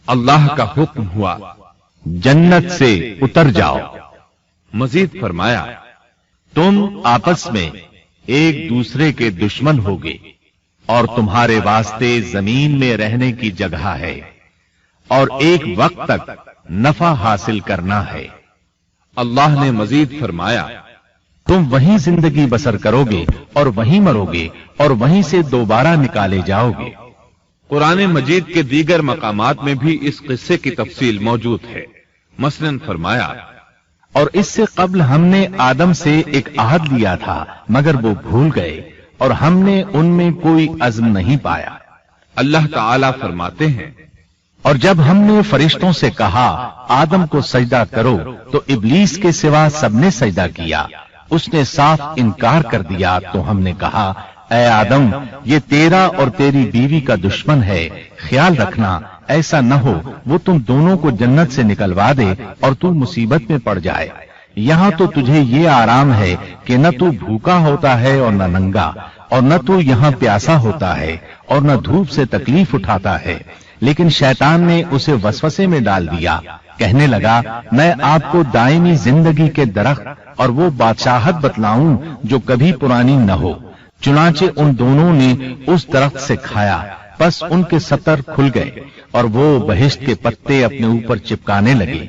اللہ کا حکم ہوا جنت سے اتر جاؤ۔ مزید فرمایا تم آپس میں ایک دوسرے کے دشمن ہوگے اور تمہارے واسطے زمین میں رہنے کی جگہ ہے اور ایک وقت تک نفع حاصل کرنا ہے۔ اللہ نے مزید فرمایا تم وہیں زندگی بسر کرو گے اور وہیں مرو گے اور وہیں سے دوبارہ نکالے جاؤ گے۔ قرآن مجید کے دیگر مقامات میں بھی اس قصے کی تفصیل موجود ہے۔ مثلاً فرمایا اور اس سے قبل ہم نے آدم سے ایک عہد لیا تھا مگر وہ بھول گئے اور ہم نے ان میں کوئی عزم نہیں پایا۔ اللہ تعالی فرماتے ہیں اور جب ہم نے فرشتوں سے کہا آدم کو سجدہ کرو تو ابلیس کے سوا سب نے سجدہ کیا، اس نے صاف انکار کر دیا تو ہم نے کہا اے آدم یہ تیرا اور تیری بیوی کا دشمن ہے، خیال رکھنا ایسا نہ ہو وہ تم دونوں کو جنت سے نکلوا دے اور تو مصیبت میں پڑ جائے۔ یہاں تو تجھے یہ آرام ہے کہ نہ تو بھوکا ہوتا ہے اور نہ ننگا، اور نہ تو یہاں پیاسا ہوتا ہے اور نہ دھوپ سے تکلیف اٹھاتا ہے۔ لیکن شیطان نے اسے وسوسے میں ڈال دیا، کہنے لگا میں آپ کو دائمی زندگی کے درخت اور وہ بادشاہت بتلاؤں جو کبھی پرانی نہ ہو۔ چنانچہ ان دونوں نے اس درخت سے کھایا، پس ان کے ستر کھل گئے اور وہ بہشت کے پتے اپنے اوپر چپکانے لگے۔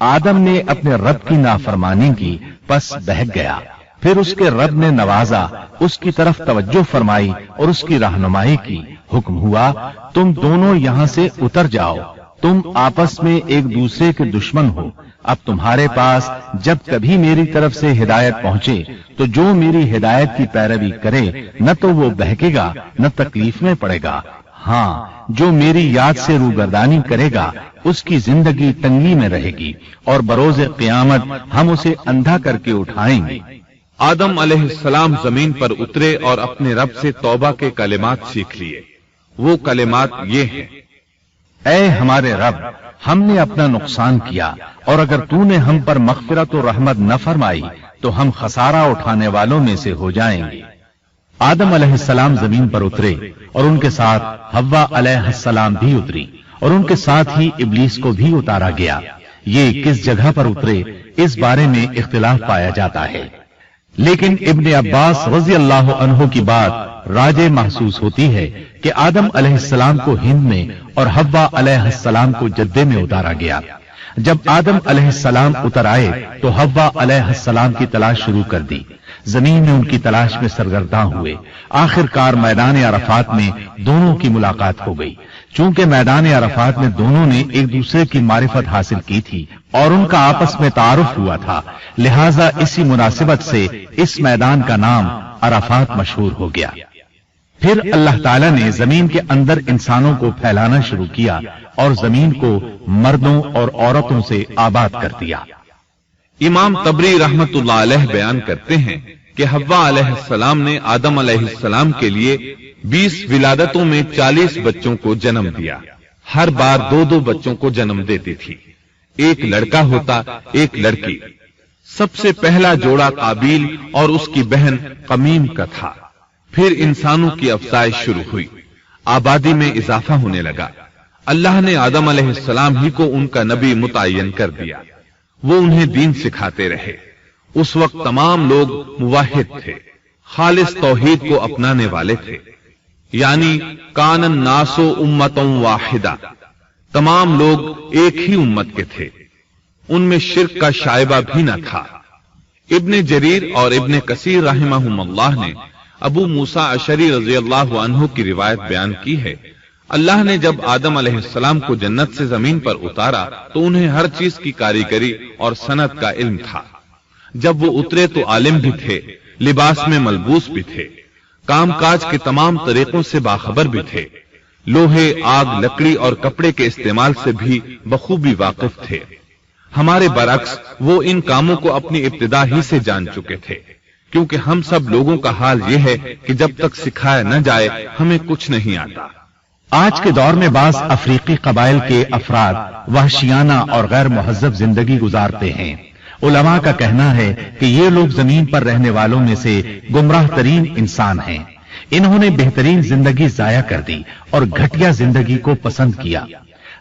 آدم نے اپنے رب کی نافرمانی کی، پس بہک گیا۔ پھر اس کے رب نے نوازا، اس کی طرف توجہ فرمائی اور اس کی رہنمائی کی۔ حکم ہوا تم دونوں یہاں سے اتر جاؤ، تم آپس میں ایک دوسرے کے دشمن ہو۔ اب تمہارے پاس جب کبھی میری طرف سے ہدایت پہنچے تو جو میری ہدایت کی پیروی کرے نہ تو وہ بہکے گا نہ تکلیف میں پڑے گا، ہاں جو میری یاد سے روگردانی کرے گا اس کی زندگی تنگی میں رہے گی اور بروز قیامت ہم اسے اندھا کر کے اٹھائیں گے۔ آدم علیہ السلام زمین پر اترے اور اپنے رب سے توبہ کے کلمات سیکھ لیے۔ وہ کلمات یہ ہیں اے ہمارے رب ہم نے اپنا نقصان کیا اور اگر تو نے ہم پر مغفرت و رحمت نہ فرمائی تو ہم خسارہ اٹھانے والوں میں سے ہو جائیں گے۔ آدم علیہ السلام زمین پر اترے اور ان کے ساتھ حوا علیہ السلام بھی اتری اور ان کے ساتھ ہی ابلیس کو بھی اتارا گیا۔ یہ کس جگہ پر اترے اس بارے میں اختلاف پایا جاتا ہے، لیکن ابن عباس رضی اللہ عنہ کی بات راجح محسوس ہوتی ہے کہ آدم علیہ السلام کو ہند میں اور حوا علیہ السلام کو جدے میں اتارا گیا۔ جب آدم علیہ السلام اتر آئے تو حوا علیہ السلام کی تلاش شروع کر دی، زمین میں ان کی تلاش میں سرگرداں ہوئے۔ آخر کار میدان عرفات میں دونوں کی ملاقات ہو گئی۔ چونکہ میدان عرفات میں دونوں نے ایک دوسرے کی معرفت حاصل کی تھی اور ان کا آپس میں تعارف ہوا تھا، لہذا اسی مناسبت سے اس میدان کا نام عرفات مشہور ہو گیا۔ پھر اللہ تعالیٰ نے زمین کے اندر انسانوں کو پھیلانا شروع کیا اور زمین کو مردوں اور عورتوں سے آباد کر دیا۔ امام طبری رحمت اللہ علیہ بیان کرتے ہیں کہ حوا علیہ السلام نے آدم علیہ السلام کے لیے 20 ولادتوں میں 40 بچوں کو جنم دیا۔ ہر بار 2 بچوں کو جنم دیتی تھی، ایک لڑکا ہوتا ایک لڑکی۔ سب سے پہلا جوڑا قابیل اور اس کی بہن قمیم کا تھا۔ پھر انسانوں کی افزائش شروع ہوئی، آبادی میں اضافہ ہونے لگا۔ اللہ نے آدم علیہ السلام ہی کو ان کا نبی متعین کر دیا، وہ انہیں دین سکھاتے رہے۔ اس وقت تمام لوگ موحد تھے، خالص توحید کو اپنانے والے تھے، یعنی کان الناس امۃ واحدہ، تمام لوگ ایک ہی امت کے تھے، ان میں شرک کا شائبہ بھی نہ تھا۔ ابن جریر اور ابن کثیر رحمہم اللہ نے ابو موسیٰ اشعری رضی اللہ عنہ کی روایت بیان کی ہے، اللہ نے جب آدم علیہ السلام کو جنت سے زمین پر اتارا تو انہیں ہر چیز کی کاریگری اور صنعت کا علم تھا۔ جب وہ اترے تو عالم بھی تھے، لباس میں ملبوس بھی تھے، کام کاج کے تمام طریقوں سے باخبر بھی تھے، لوہے، آگ، لکڑی اور کپڑے کے استعمال سے بھی بخوبی واقف تھے۔ ہمارے برعکس وہ ان کاموں کو اپنی ابتدا ہی سے جان چکے تھے، کیونکہ ہم سب لوگوں کا حال یہ ہے کہ جب تک سکھایا نہ جائے ہمیں کچھ نہیں آتا۔ آج کے دور میں بعض افریقی قبائل کے افراد وحشیانہ اور غیر مہذب زندگی گزارتے ہیں۔ علماء کا کہنا ہے کہ یہ لوگ زمین پر رہنے والوں میں سے گمراہ ترین انسان ہیں۔ انہوں نے بہترین زندگی ضائع کر دی اور گھٹیا زندگی کو پسند کیا۔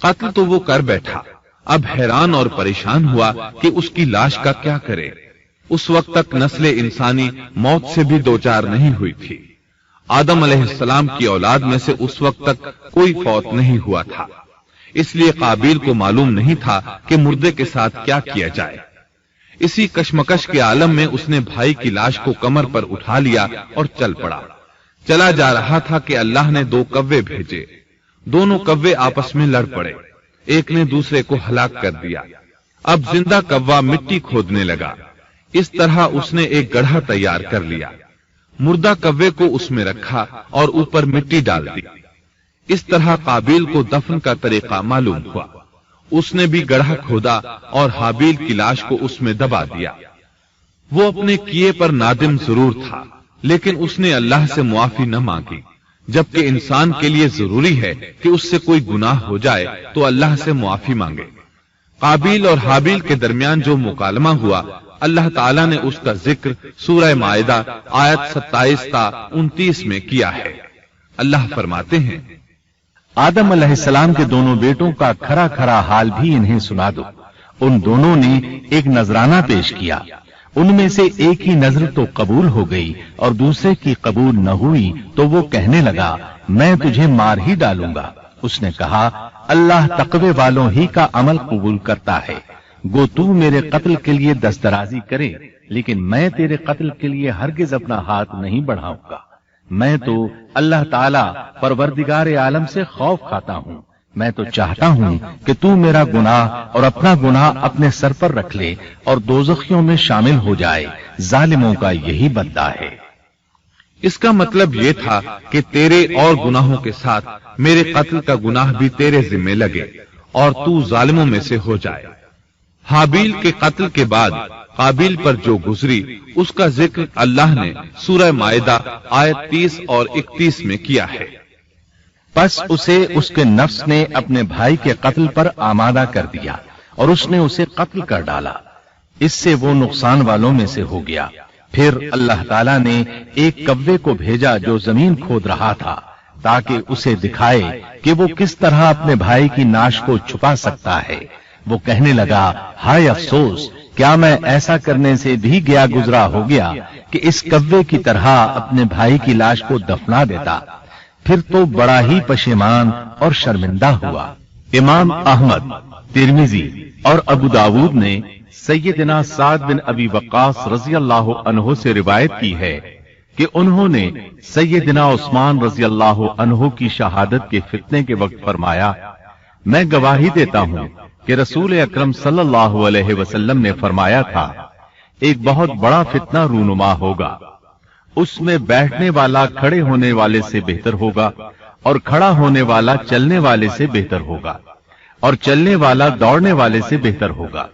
قتل تو وہ کر بیٹھا، اب حیران اور پریشان ہوا کہ اس کی لاش کا کیا کرے۔ اس وقت تک نسل انسانی موت سے بھی دوچار نہیں ہوئی تھی۔ آدم علیہ السلام کی اولاد میں سے اس وقت تک کوئی فوت نہیں ہوا تھا، اس لیے قابیل کو معلوم نہیں تھا کہ مردے کے ساتھ کیا کیا جائے۔ اسی کشمکش کے عالم میں اس نے بھائی کی لاش کو کمر پر اٹھا لیا اور چل پڑا۔ چلا جا رہا تھا کہ اللہ نے 2 کوے بھیجے۔ دونوں کوے آپس میں لڑ پڑے، ایک نے دوسرے کو ہلاک کر دیا۔ اب زندہ کوا مٹی کھودنے لگا، اس طرح اس نے ایک گڑھا تیار کر لیا، مردہ کوے کو اس میں رکھا اور اوپر مٹی ڈال دی۔ اس طرح قابیل کو دفن کا طریقہ معلوم ہوا۔ اس نے بھی گڑھا کھودا اور حابیل کی لاش کو اس میں دبا دیا۔ وہ اپنے کیے پر نادم ضرور تھا، لیکن اس نے اللہ سے معافی نہ مانگی، جبکہ انسان کے لیے ضروری ہے کہ اس سے کوئی گناہ ہو جائے تو اللہ سے معافی مانگے۔ قابیل اور حابیل کے درمیان جو مکالمہ ہوا، اللہ تعالیٰ نے اس کا ذکر سورہ مائدہ آیت 27 تا 29 میں کیا ہے۔ اللہ فرماتے ہیں، آدم علیہ السلام کے دونوں بیٹوں کا کھرا کھرا حال بھی انہیں سنا دو۔ ان دونوں نے ایک نذرانہ پیش کیا، ان میں سے ایک ہی نذر تو قبول ہو گئی اور دوسرے کی قبول نہ ہوئی تو وہ کہنے لگا میں تجھے مار ہی ڈالوں گا۔ اس نے کہا اللہ تقوی والوں ہی کا عمل قبول کرتا ہے، گو تو میرے قتل کے لیے دسترازی کرے لیکن میں تیرے قتل کے لیے ہرگز اپنا ہاتھ نہیں بڑھاؤں گا۔ میں تو اللہ تعالی پروردگار عالم سے خوف کھاتا ہوں، میں تو چاہتا ہوں کہ تو میرا گناہ اور اپنا گناہ اپنے سر پر رکھ لے اور دوزخیوں میں شامل ہو جائے، ظالموں کا یہی بدلہ ہے۔ اس کا مطلب یہ تھا کہ تیرے اور گناہوں کے ساتھ میرے قتل کا گناہ بھی تیرے ذمہ لگے اور تو ظالموں میں سے ہو جائے۔ حابیل کے قتل کے بعد قابیل پر جو گزری اس کا ذکر اللہ نے سورہ مائدہ آیت 30 اور 31 میں کیا ہے۔ پس اسے اس کے نفس نے اپنے بھائی کے قتل پر آمادہ کر دیا اور اس نے اسے قتل کر ڈالا، اس سے وہ نقصان والوں میں سے ہو گیا۔ پھر اللہ تعالیٰ نے ایک کوے کو بھیجا جو زمین کھود رہا تھا تاکہ اسے دکھائے کہ وہ کس طرح اپنے بھائی کی ناش کو چھپا سکتا ہے۔ وہ کہنے لگا ہائے افسوس، کیا میں ایسا کرنے سے بھی گیا گزرا ہو گیا کہ اس کوے کی طرح اپنے بھائی کی لاش کو دفنا دیتا۔ پھر تو بڑا ہی پشیمان اور شرمندہ ہوا۔ امام احمد، ترمذی اور ابو داود نے سیدنا سعد بن ابی وقاص رضی اللہ عنہ سے روایت کی ہے کہ انہوں نے سیدنا عثمان رضی اللہ عنہ کی شہادت کے فتنے کے وقت فرمایا میں گواہی دیتا ہوں کہ رسول اکرم صلی اللہ علیہ وسلم نے فرمایا تھا ایک بہت بڑا فتنہ رونما ہوگا، اس میں بیٹھنے والا کھڑے ہونے والے سے بہتر ہوگا اور کھڑا ہونے والا چلنے والے سے بہتر ہوگا اور چلنے والا دوڑنے والے سے بہتر ہوگا۔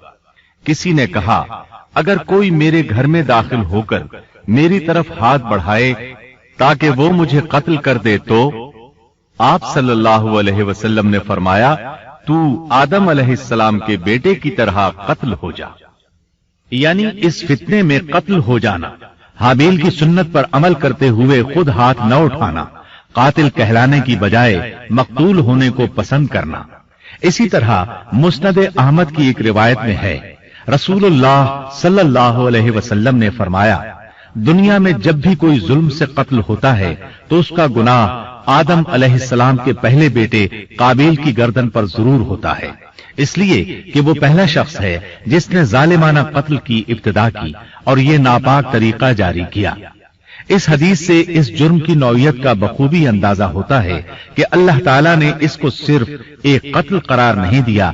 کسی نے کہا اگر کوئی میرے گھر میں داخل ہو کر میری طرف ہاتھ بڑھائے تاکہ وہ مجھے قتل کر دے تو آپ صلی اللہ علیہ وسلم نے فرمایا تو آدم علیہ السلام کے بیٹے کی طرح قتل ہو جا، یعنی اس فتنے میں قتل ہو جانا، حابیل کی سنت پر عمل کرتے ہوئے خود ہاتھ نہ اٹھانا، قاتل کہلانے کی بجائے مقتول ہونے کو پسند کرنا۔ اسی طرح مسند احمد کی ایک روایت میں ہے رسول اللہ صلی اللہ علیہ وسلم نے فرمایا دنیا میں جب بھی کوئی ظلم سے قتل ہوتا ہے تو اس کا گناہ آدم علیہ السلام کے پہلے بیٹے قابیل کی گردن پر ضرور ہوتا ہے، اس لیے کہ وہ پہلا شخص ہے جس نے ظالمانہ قتل کی ابتدا کی اور یہ ناپاک طریقہ جاری کیا۔ اس حدیث سے اس جرم کی نوعیت کا بخوبی اندازہ ہوتا ہے کہ اللہ تعالیٰ نے اس کو صرف ایک قتل قرار نہیں دیا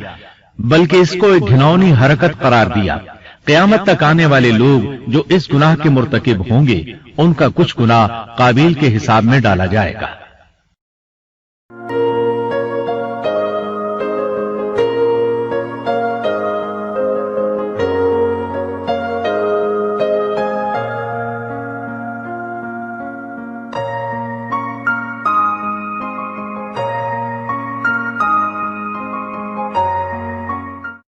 بلکہ اس کو ایک گھناؤنی حرکت قرار دیا۔ قیامت تک آنے والے لوگ جو اس گناہ کے مرتکب ہوں گے ان کا کچھ گناہ قابیل کے حساب میں ڈالا جائے گا۔